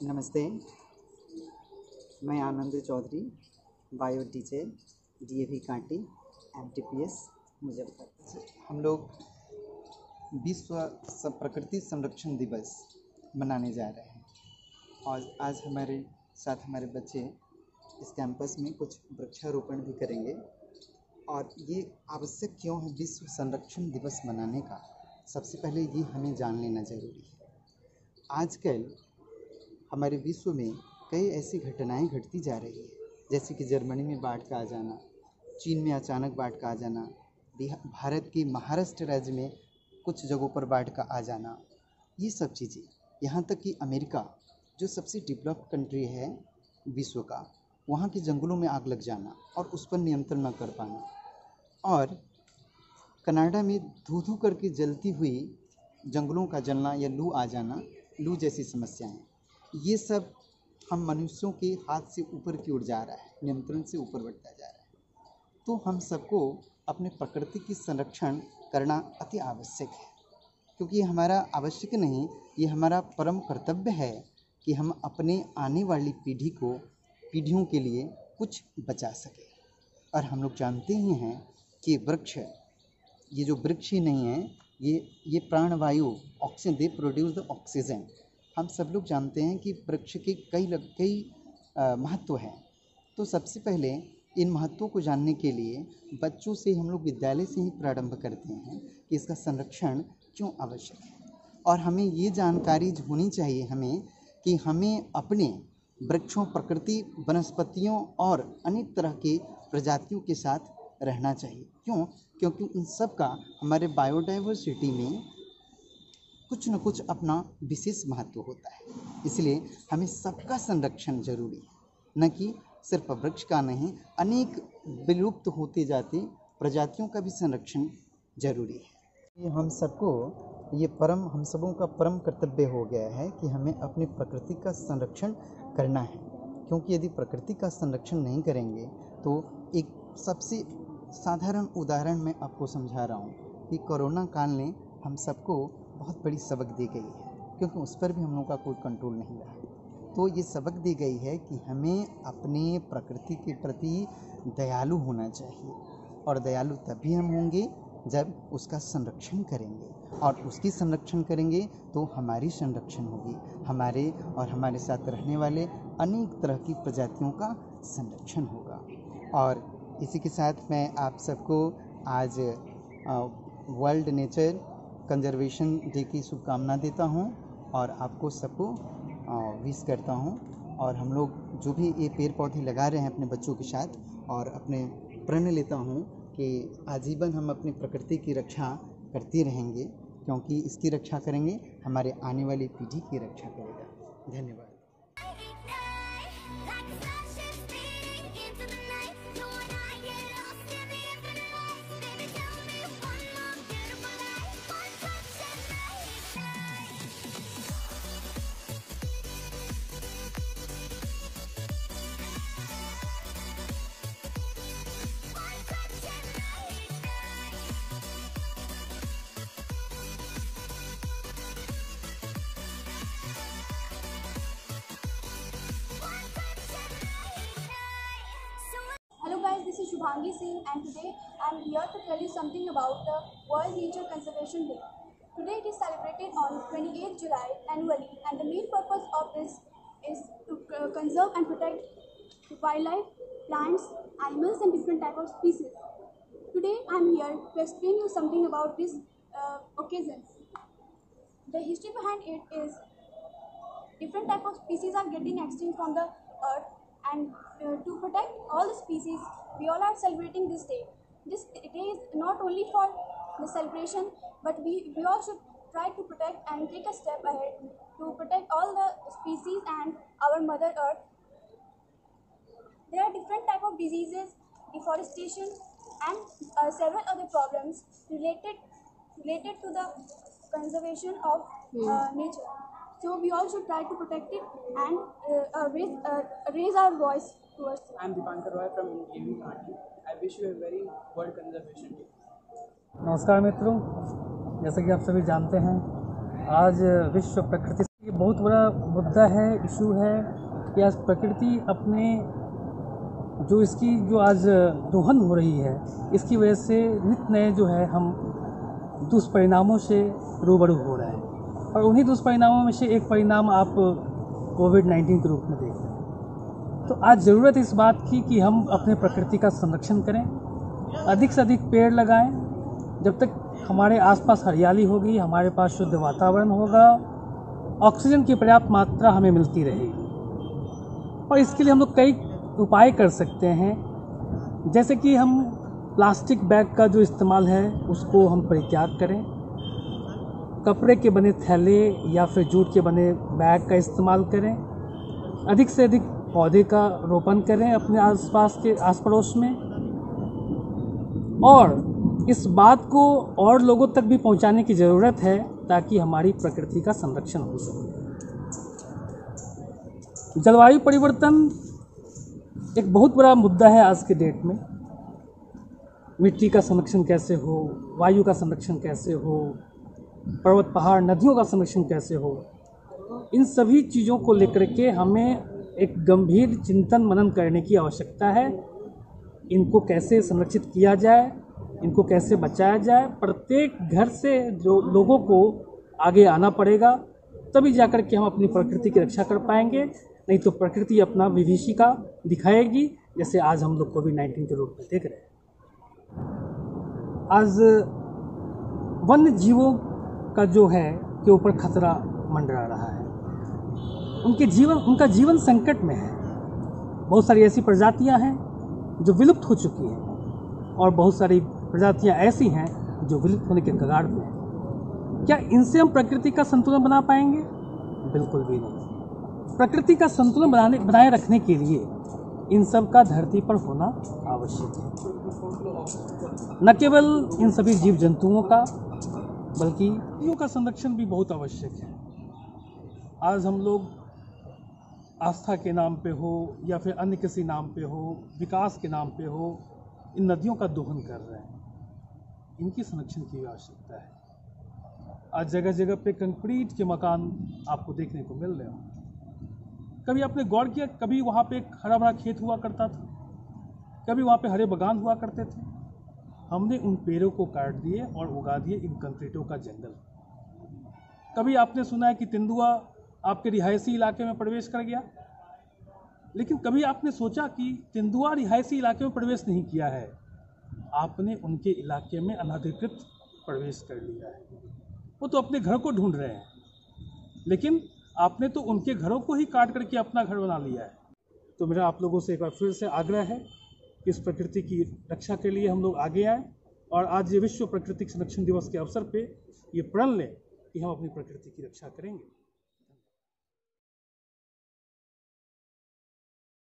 नमस्ते, मैं Anand Chaudhary, bio teacher, DAV Kanti, MTPS Muzaffarpur. हम लोग विश्व प्रकृति संरक्षण दिवस मनाने जा रहे हैं और आज हमारे साथ हमारे बच्चे इस कैंपस में कुछ वृक्षारोपण भी करेंगे। और ये आवश्यक क्यों है विश्व संरक्षण दिवस मनाने का, सबसे पहले ये हमें जान लेना ज़रूरी है। आजकल हमारे विश्व में कई ऐसी घटनाएं घटती जा रही है, जैसे कि जर्मनी में बाढ़ का आ जाना, चीन में अचानक बाढ़ का आ जाना, भारत के महाराष्ट्र राज्य में कुछ जगहों पर बाढ़ का आ जाना, ये सब चीज़ें, यहाँ तक कि अमेरिका जो सबसे डेवलप्ड कंट्री है विश्व का, वहाँ के जंगलों में आग लग जाना और उस पर नियंत्रण न कर पाना, और कनाडा में धू धू करके जलती हुई जंगलों का जलना या लू आ जाना, लू जैसी समस्याएं, ये सब हम मनुष्यों के हाथ से ऊपर की ओर जा रहा है, नियंत्रण से ऊपर बढ़ता जा रहा है। तो हम सबको अपने प्रकृति की संरक्षण करना अति आवश्यक है, क्योंकि ये हमारा आवश्यक नहीं, ये हमारा परम कर्तव्य है कि हम अपने आने वाली पीढ़ियों के लिए कुछ बचा सकें। और हम लोग जानते ही हैं कि वृक्ष, ये जो वृक्ष ही नहीं है, ये प्राणवायु, oxygen, they produce the oxygen. हम सब लोग जानते हैं कि वृक्ष के कई महत्व हैं। तो सबसे पहले इन महत्वों को जानने के लिए बच्चों से हम लोग विद्यालय से ही प्रारंभ करते हैं कि इसका संरक्षण क्यों आवश्यक है। और हमें ये जानकारी होनी चाहिए कि हमें अपने वृक्षों, प्रकृति, वनस्पतियों और अनेक तरह के प्रजातियों के साथ रहना चाहिए। क्यों? क्योंकि उन सब का हमारे बायोडाइवर्सिटी में कुछ न कुछ अपना विशेष महत्व होता है। इसलिए हमें सबका संरक्षण जरूरी है, न कि सिर्फ वृक्ष का नहीं, अनेक विलुप्त होते जाते प्रजातियों का भी संरक्षण जरूरी है। हम सबों का परम कर्तव्य हो गया है कि हमें अपनी प्रकृति का संरक्षण करना है। क्योंकि यदि प्रकृति का संरक्षण नहीं करेंगे तो एक सबसे साधारण उदाहरण मैं आपको समझा रहा हूँ कि कोरोना काल ने हम सबको बहुत बड़ी सबक दी गई है, क्योंकि उस पर भी हम लोगों का कोई कंट्रोल नहीं रहा। तो ये सबक दी गई है कि हमें अपने प्रकृति के प्रति दयालु होना चाहिए, और दयालु तभी हम होंगे जब उसका संरक्षण करेंगे, और उसकी संरक्षण करेंगे तो हमारी संरक्षण होगी, हमारे और हमारे साथ रहने वाले अनेक तरह की प्रजातियों का संरक्षण होगा। और इसी के साथ मैं आप सबको आज वर्ल्ड नेचर कंजर्वेशन डे की शुभकामना देता हूं, और आपको सबको विश करता हूं। और हम लोग जो भी ये पेड़ पौधे लगा रहे हैं अपने बच्चों के साथ, और अपने प्रण लेता हूं कि आजीवन हम अपनी प्रकृति की रक्षा करते रहेंगे, क्योंकि इसकी रक्षा करेंगे हमारे आने वाली पीढ़ी की रक्षा करेगा। धन्यवाद। Hello guys, this is Shubhangi Singh, and today I am here to tell you something about the World Nature Conservation Day. Today it is celebrated on 28th July annually, and the main purpose of this is to conserve and protect wildlife, plants, animals and different types of species. Today I am here to explain you something about this occasion. The history behind it is different types of species are getting extinct from the earth, and to protect all the species, we all are celebrating this day. This day is not only for the celebration, but we all should try to protect and take a step ahead to protect all the species and our Mother Earth. There are different types of diseases, deforestation, and several other problems related to the conservation of nature. So we all should try to protect it and raise our voice towards it. I am Dipankar Roy from DAV Kanti. I wish you a very World Conservation Day. नमस्कार मित्रों, जैसे कि आप सभी जानते हैं, आज विश्व प्रकृति ये बहुत बड़ा मुद्दा है, इशू है कि आज प्रकृति अपने जो इसकी जो आज दोहन हो रही है, इसकी वजह से नित नए जो है हम दुष्परिणामों से रूबरू हो रहे हैं। और उन्हीं दुष्परिणामों में से एक परिणाम आप कोविड-19 के रूप में देख रहे हैं। तो आज ज़रूरत इस बात की कि हम अपने प्रकृति का संरक्षण करें, अधिक से अधिक पेड़ लगाएं। जब तक हमारे आसपास हरियाली होगी, हमारे पास शुद्ध वातावरण होगा, ऑक्सीजन की पर्याप्त मात्रा हमें मिलती रहेगी। और इसके लिए हम लोग कई उपाय कर सकते हैं, जैसे कि हम प्लास्टिक बैग का जो इस्तेमाल है उसको हम परित्याग करें, कपड़े के बने थैले या फिर जूट के बने बैग का इस्तेमाल करें, अधिक से अधिक पौधे का रोपण करें अपने आसपास के आस पड़ोस में, और इस बात को और लोगों तक भी पहुंचाने की ज़रूरत है ताकि हमारी प्रकृति का संरक्षण हो सके। जलवायु परिवर्तन एक बहुत बड़ा मुद्दा है आज के डेट में। मिट्टी का संरक्षण कैसे हो, वायु का संरक्षण कैसे हो, पर्वत पहाड़ नदियों का संरक्षण कैसे हो, इन सभी चीज़ों को लेकर के हमें एक गंभीर चिंतन मनन करने की आवश्यकता है। इनको कैसे संरक्षित किया जाए, इनको कैसे बचाया जाए, प्रत्येक घर से जो लोगों को आगे आना पड़ेगा, तभी जाकर के हम अपनी प्रकृति की रक्षा कर पाएंगे। नहीं तो प्रकृति अपना विभीषिका दिखाएगी, जैसे आज हम लोग कोविड-19 के रूप में देख रहे हैं। आज वन्य जीवों का जो है के ऊपर खतरा मंडरा रहा है, उनका जीवन संकट में है। बहुत सारी ऐसी प्रजातियां हैं जो विलुप्त हो चुकी हैं, और बहुत सारी प्रजातियां ऐसी हैं जो विलुप्त होने के कगार में हैं। क्या इनसे हम प्रकृति का संतुलन बना पाएंगे? बिल्कुल भी नहीं। प्रकृति का संतुलन बनाए रखने के लिए इन सब का धरती पर होना आवश्यक है। न केवल इन सभी जीव जंतुओं का, बल्कि नदियों का संरक्षण भी बहुत आवश्यक है। आज हम लोग आस्था के नाम पे हो या फिर अन्य किसी नाम पे हो, विकास के नाम पे हो, इन नदियों का दोहन कर रहे हैं। इनकी संरक्षण की आवश्यकता है। आज जगह जगह पे कंक्रीट के मकान आपको देखने को मिल रहे हो। कभी आपने गौर किया, कभी वहाँ पे एक हरा भरा खेत हुआ करता था, कभी वहाँ पे हरे बागान हुआ करते थे। हमने उन पेड़ों को काट दिए और उगा दिए इन कंक्रीटों का जंगल। कभी आपने सुना है कि तेंदुआ आपके रिहायशी इलाके में प्रवेश कर गया, लेकिन कभी आपने सोचा कि तेंदुआ रिहायशी इलाके में प्रवेश नहीं किया है, आपने उनके इलाके में अनधिकृत प्रवेश कर लिया है। वो तो अपने घर को ढूंढ रहे हैं, लेकिन आपने तो उनके घरों को ही काट करके अपना घर बना लिया है। तो मेरा आप लोगों से एक बार फिर से आग्रह है कि इस प्रकृति की रक्षा के लिए हम लोग आगे आएँ, और आज ये विश्व प्राकृतिक संरक्षण दिवस के अवसर पे ये प्रण लें कि हम अपनी प्रकृति की रक्षा करेंगे।